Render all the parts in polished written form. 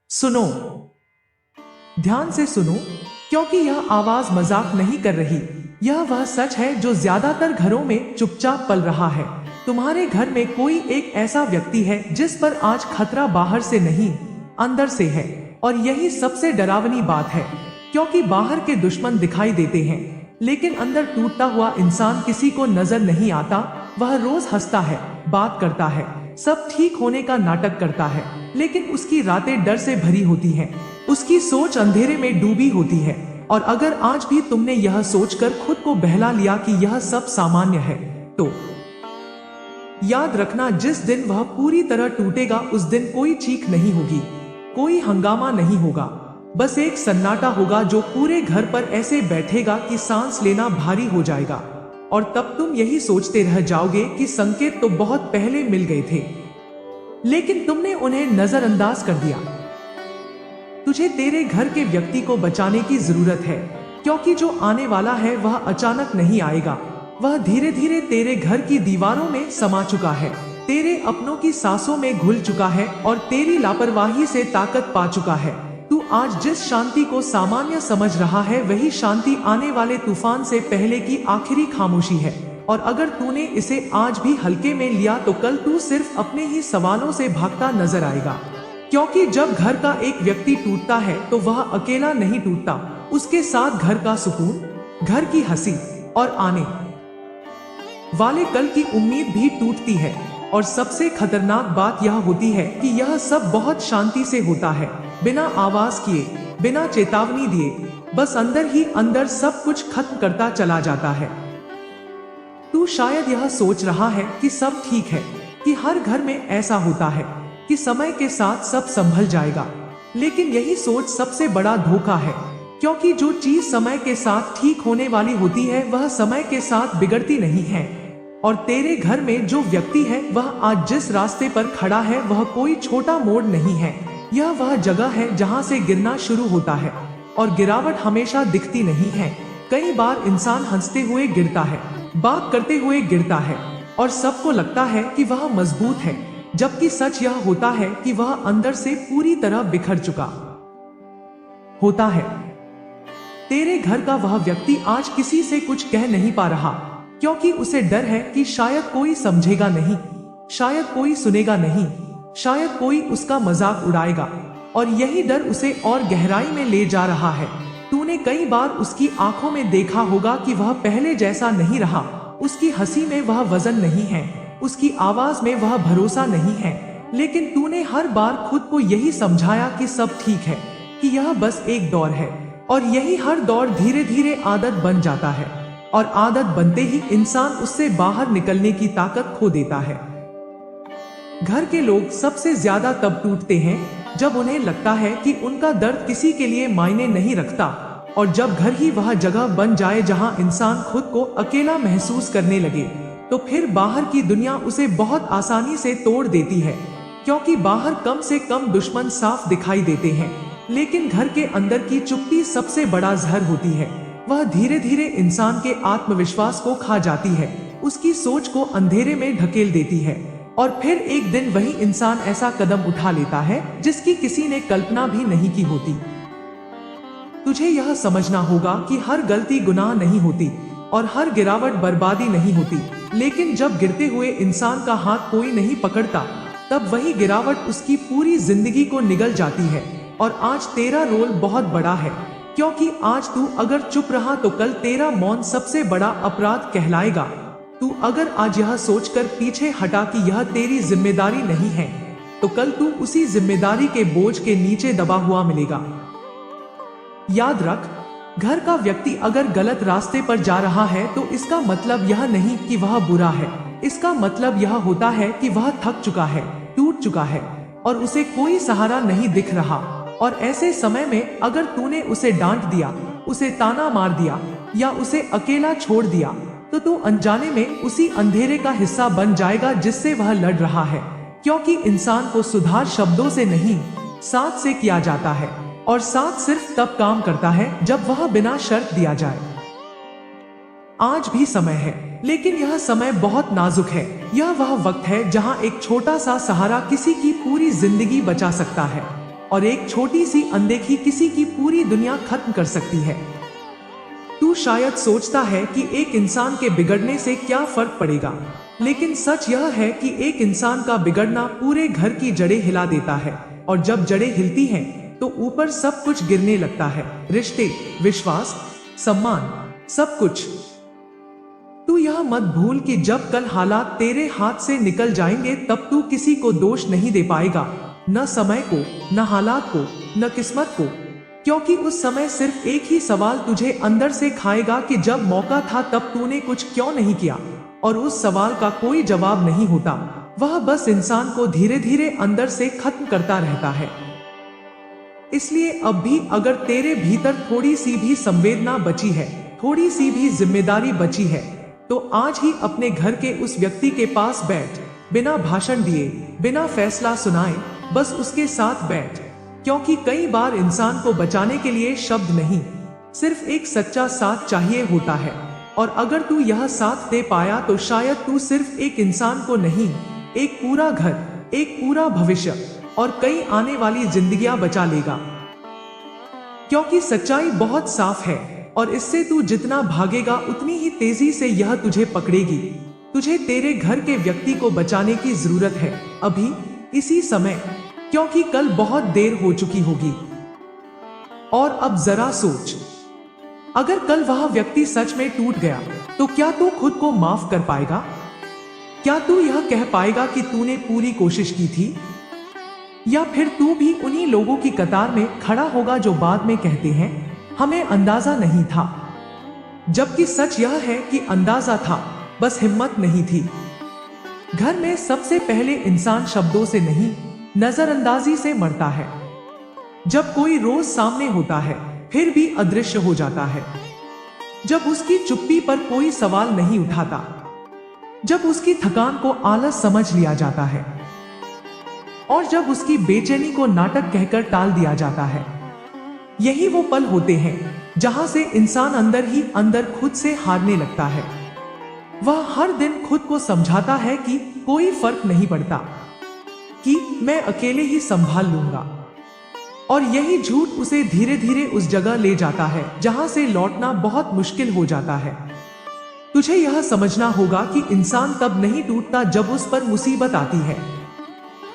सुनो, ध्यान से सुनो, क्योंकि यह आवाज मजाक नहीं कर रही। यह वह सच है जो ज्यादातर घरों में चुपचाप पल रहा है। तुम्हारे घर में कोई एक ऐसा व्यक्ति है जिस पर आज खतरा बाहर से नहीं, अंदर से है। और यही सबसे डरावनी बात है, क्योंकि बाहर के दुश्मन दिखाई देते हैं, लेकिन अंदर टूटता हुआ इंसान किसी को नजर नहीं आता। वह रोज हंसता है, बात करता है, सब ठीक होने का नाटक करता है, लेकिन उसकी रातें डर से भरी होती हैं। उसकी सोच अंधेरे में डूबी होती है। और अगर आज भी तुमने यह सोचकर खुद को बहला लिया कि यह सब सामान्य है, तो याद रखना, जिस दिन वह पूरी तरह टूटेगा उस दिन कोई चीख नहीं होगी, कोई हंगामा नहीं होगा, बस एक सन्नाटा होगा जो पूरे घर पर ऐसे बैठेगा कि सांस लेना भारी हो जाएगा। और तब तुम यही सोचते रह जाओगे कि संकेत तो बहुत पहले मिल गए थे, लेकिन तुमने उन्हें नजरअंदाज कर दिया। तुझे तेरे घर के व्यक्ति को बचाने की जरूरत है, क्योंकि जो आने वाला है वह अचानक नहीं आएगा। वह धीरे धीरे तेरे घर की दीवारों में समा चुका है, तेरे अपनों की सांसों में घुल चुका है और तेरी लापरवाही से ताकत पा चुका है। तू आज जिस शांति को सामान्य समझ रहा है, वही शांति आने वाले तूफान से पहले की आखिरी खामोशी है। और अगर तूने इसे आज भी हल्के में लिया तो कल तू सिर्फ अपने ही सवालों से भागता नजर आएगा। क्योंकि जब घर का एक व्यक्ति टूटता है तो वह अकेला नहीं टूटता, उसके साथ घर का सुकून, घर की हंसी और आने वाले कल की उम्मीद भी टूटती है। और सबसे खतरनाक बात यह होती है कि यह सब बहुत शांति से होता है, बिना आवाज किए, बिना चेतावनी दिए, बस अंदर ही अंदर सब कुछ खत्म करता चला जाता है। तू शायद यह सोच रहा है कि सब ठीक है, कि हर घर में ऐसा होता है, कि समय के साथ सब संभल जाएगा। लेकिन यही सोच सबसे बड़ा धोखा है, क्योंकि जो चीज समय के साथ ठीक होने वाली होती है वह समय के साथ बिगड़ती नहीं है। और तेरे घर में जो व्यक्ति है वह आज जिस रास्ते पर खड़ा है वह कोई छोटा मोड़ नहीं है, यह वह जगह है जहां से गिरना शुरू होता है। और गिरावट हमेशा दिखती नहीं है। कई बार इंसान हंसते हुए गिरता है, बात करते हुए गिरता है, और सबको लगता है कि वह मजबूत है, जबकि सच यह होता है कि वह अंदर से पूरी तरह बिखर चुका होता है। तेरे घर का वह व्यक्ति आज किसी से कुछ कह नहीं पा रहा, क्योंकि उसे डर है कि शायद कोई समझेगा नहीं, शायद कोई सुनेगा नहीं, शायद कोई उसका मजाक उड़ाएगा। और यही डर उसे और गहराई में ले जा रहा है। तूने कई बार उसकी आंखों में देखा होगा कि वह पहले जैसा नहीं रहा। उसकी हंसी में वह वजन नहीं है, उसकी आवाज में वह भरोसा नहीं है। लेकिन तूने हर बार खुद को यही समझाया कि सब ठीक है, कि यह बस एक दौर है। और यही हर दौर धीरे धीरे आदत बन जाता है, और आदत बनते ही इंसान उससे बाहर निकलने की ताकत खो देता है। घर के लोग सबसे ज्यादा तब टूटते हैं जब उन्हें लगता है कि उनका दर्द किसी के लिए मायने नहीं रखता, और जब घर ही वह जगह बन जाए जहां इंसान खुद को अकेला महसूस करने लगे, तो फिर बाहर की दुनिया उसे बहुत आसानी से तोड़ देती है। क्योंकि बाहर कम से कम दुश्मन साफ दिखाई देते हैं, लेकिन घर के अंदर की चुप्पी सबसे बड़ा जहर होती है। वह धीरे धीरे इंसान के आत्मविश्वास को खा जाती है, उसकी सोच को अंधेरे में ढकेल देती है। और फिर एक दिन वही इंसान ऐसा कदम उठा लेता है जिसकी किसी ने कल्पना भी नहीं की होती। तुझे यह समझना होगा कि हर गलती गुनाह नहीं होती, और हर गिरावट बर्बादी नहीं होती। लेकिन जब गिरते हुए इंसान का हाथ कोई नहीं पकड़ता, तब वही गिरावट उसकी पूरी जिंदगी को निगल जाती है। और आज तेरा रोल बहुत बड़ा है, क्योंकि आज तू अगर चुप रहा तो कल तेरा मौन सबसे बड़ा अपराध कहलाएगा। तू अगर आज यह सोचकर पीछे हटा कि यह तेरी जिम्मेदारी नहीं है, तो कल तू उसी जिम्मेदारी के बोझ के नीचे दबा हुआ मिलेगा। याद रख, घर का व्यक्ति अगर गलत रास्ते पर जा रहा है तो इसका मतलब यह नहीं कि वह बुरा है। इसका मतलब यह होता है कि वह थक चुका है, टूट चुका है, और उसे कोई सहारा नहीं दिख रहा। और ऐसे समय में अगर तूने उसे डांट दिया, उसे ताना मार दिया, या उसे अकेला छोड़ दिया, तो तू अनजाने में उसी अंधेरे का हिस्सा बन जाएगा जिससे वह लड़ रहा है। क्योंकि इंसान को सुधार शब्दों से नहीं, साथ से किया जाता है, और साथ सिर्फ तब काम करता है जब वह बिना शर्त दिया जाए। आज भी समय है, लेकिन यह समय बहुत नाजुक है। यह वह वक्त है जहां एक छोटा सा सहारा किसी की पूरी जिंदगी बचा सकता है। और एक छोटी सी अनदेखी किसी की पूरी दुनिया खत्म कर सकती है। तू शायद सोचता है कि एक इंसान के बिगड़ने से क्या फर्क पड़ेगा, लेकिन सच यह है कि एक इंसान का बिगड़ना पूरे घर की जड़ें हिला देता है, और जब जड़ें हिलती हैं, तो ऊपर सब कुछ गिरने लगता है। रिश्ते, विश्वास, सम्मान, सब कुछ। तू यह मत भूल कि जब कल हालात तेरे हाथ से निकल जाएंगे, तब तू किसी को दोष नहीं दे पाएगा, न समय को, न हालात को, न किस्मत को, क्योंकि उस समय सिर्फ एक ही सवाल तुझे अंदर से खाएगा कि जब मौका था तब तूने कुछ क्यों नहीं किया। और उस सवाल का कोई जवाब नहीं होता, वह बस इंसान को धीरे धीरे अंदर से खत्म करता रहता है। इसलिए अब भी अगर तेरे भीतर थोड़ी सी भी संवेदना बची है, थोड़ी सी भी जिम्मेदारी बची है, तो आज ही अपने घर के उस व्यक्ति के पास बैठ, बिना भाषण दिए, बिना फैसला सुनाए, बस उसके साथ बैठ, क्योंकि कई बार इंसान को बचाने के लिए शब्द नहीं, सिर्फ एक सच्चा साथ चाहिए होता है। और अगर तू यह साथ दे पाया तो शायद तू सिर्फ एक इंसान को नहीं, एक पूरा घर, एक पूरा भविष्य और कई आने वाली जिंदगियां बचा लेगा। क्योंकि सच्चाई बहुत साफ है, और इससे तू जितना भागेगा उतनी ही तेजी से यह तुझे पकड़ेगी। तुझे तेरे घर के व्यक्ति को बचाने की जरूरत है, अभी, इसी समय, क्योंकि कल बहुत देर हो चुकी होगी। और अब जरा सोच, अगर कल वह व्यक्ति सच में टूट गया, तो क्या तू खुद को माफ कर पाएगा? क्या तू यह कह पाएगा कि तूने पूरी कोशिश की थी? या फिर तू भी उन्हीं लोगों की कतार में खड़ा होगा जो बाद में कहते हैं, हमें अंदाजा नहीं था, जबकि सच यह है कि अंदाजा था, बस हिम्मत नहीं थी। घर में सबसे पहले इंसान शब्दों से नहीं, नजरअंदाजी से मरता है। जब कोई रोज सामने होता है, फिर भी अदृश्य हो जाता है। जब उसकी चुप्पी पर कोई सवाल नहीं उठाता, जब उसकी थकान को आलस समझ लिया जाता है, और जब उसकी बेचैनी को नाटक कहकर टाल दिया जाता है। यही वो पल होते हैं जहां से इंसान अंदर ही अंदर खुद से हारने लगता है। वह हर दिन खुद को समझाता है कि कोई फर्क नहीं पड़ता, कि मैं अकेले ही संभाल लूंगा। और यही झूठ उसे धीरे धीरे उस जगह ले जाता है जहां से लौटना बहुत मुश्किल हो जाता है। तुझे यह समझना होगा कि इंसान तब नहीं टूटता जब उस पर मुसीबत आती है।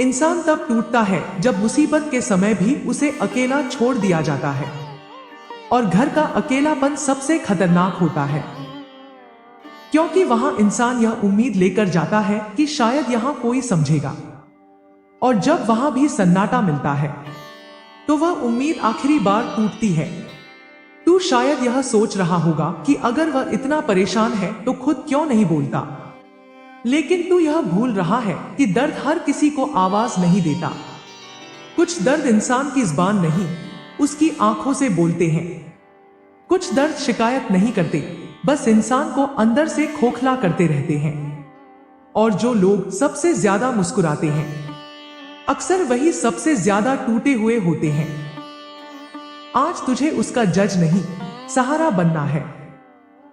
इंसान तब टूटता है जब मुसीबत के समय भी उसे अकेला छोड़ दिया जाता है। और घर का अकेलापन सबसे खतरनाक होता है, क्योंकि वहां इंसान यह उम्मीद लेकर जाता है कि शायद यहां कोई समझेगा। और जब वहां भी सन्नाटा मिलता है, तो वह उम्मीद आखिरी बार टूटती है। तू शायद यह सोच रहा होगा कि अगर वह इतना परेशान है तो खुद क्यों नहीं बोलता, लेकिन तू यह भूल रहा है कि दर्द हर किसी को आवाज नहीं देता। कुछ दर्द इंसान की जुबान नहीं, उसकी आंखों से बोलते हैं। कुछ दर्द शिकायत नहीं करते, बस इंसान को अंदर से खोखला करते रहते हैं। और जो लोग सबसे ज्यादा मुस्कुराते हैं, अक्सर वही सबसे ज्यादा टूटे हुए होते हैं। आज तुझे उसका जज नहीं, सहारा बनना है।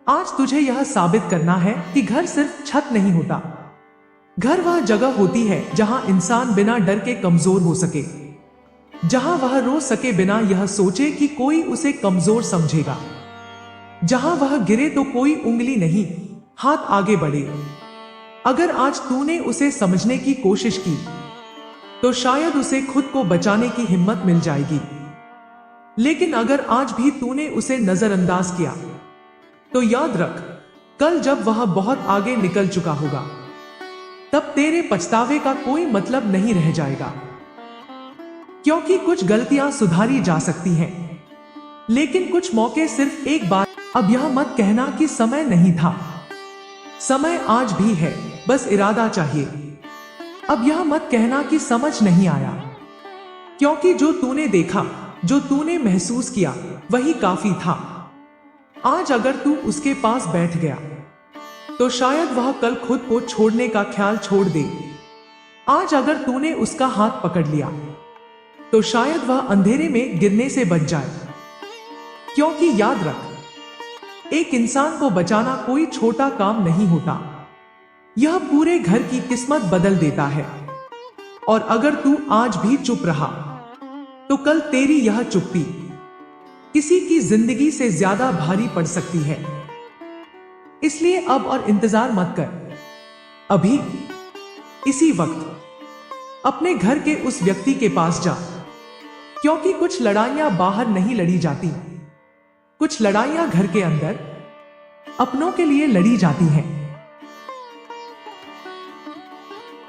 आज तुझे यह साबित करना है कि घर सिर्फ छत नहीं होता। घर वह जगह होती है जहां इंसान बिना डर के कमजोर हो सके, जहां वह रो सके बिना यह सोचे कि कोई उसे कमजोर समझेगा, जहां वह गिरे तो कोई उंगली नहीं, हाथ आगे बढ़े। अगर आज तूने उसे समझने की कोशिश की, तो शायद उसे खुद को बचाने की हिम्मत मिल जाएगी। लेकिन अगर आज भी तूने उसे नजरअंदाज किया, तो याद रख, कल जब वह बहुत आगे निकल चुका होगा, तब तेरे पछतावे का कोई मतलब नहीं रह जाएगा। क्योंकि कुछ गलतियां सुधारी जा सकती हैं, लेकिन कुछ मौके सिर्फ एक बार। अब यह मत कहना कि समय नहीं था, समय आज भी है, बस इरादा चाहिए। अब यह मत कहना कि समझ नहीं आया, क्योंकि जो तूने देखा, जो तूने महसूस किया, वही काफी था। आज अगर तू उसके पास बैठ गया, तो शायद वह कल खुद को छोड़ने का ख्याल छोड़ दे। आज अगर तूने उसका हाथ पकड़ लिया, तो शायद वह अंधेरे में गिरने से बच जाए। क्योंकि याद रख, एक इंसान को बचाना कोई छोटा काम नहीं होता। यह पूरे घर की किस्मत बदल देता है। और अगर तू आज भी चुप रहा, तो कल तेरी यह चुप्पी किसी की जिंदगी से ज्यादा भारी पड़ सकती है। इसलिए अब और इंतजार मत कर, अभी इसी वक्त अपने घर के उस व्यक्ति के पास जा, क्योंकि कुछ लड़ाइयां बाहर नहीं लड़ी जाती, कुछ लड़ाइयां घर के अंदर अपनों के लिए लड़ी जाती हैं।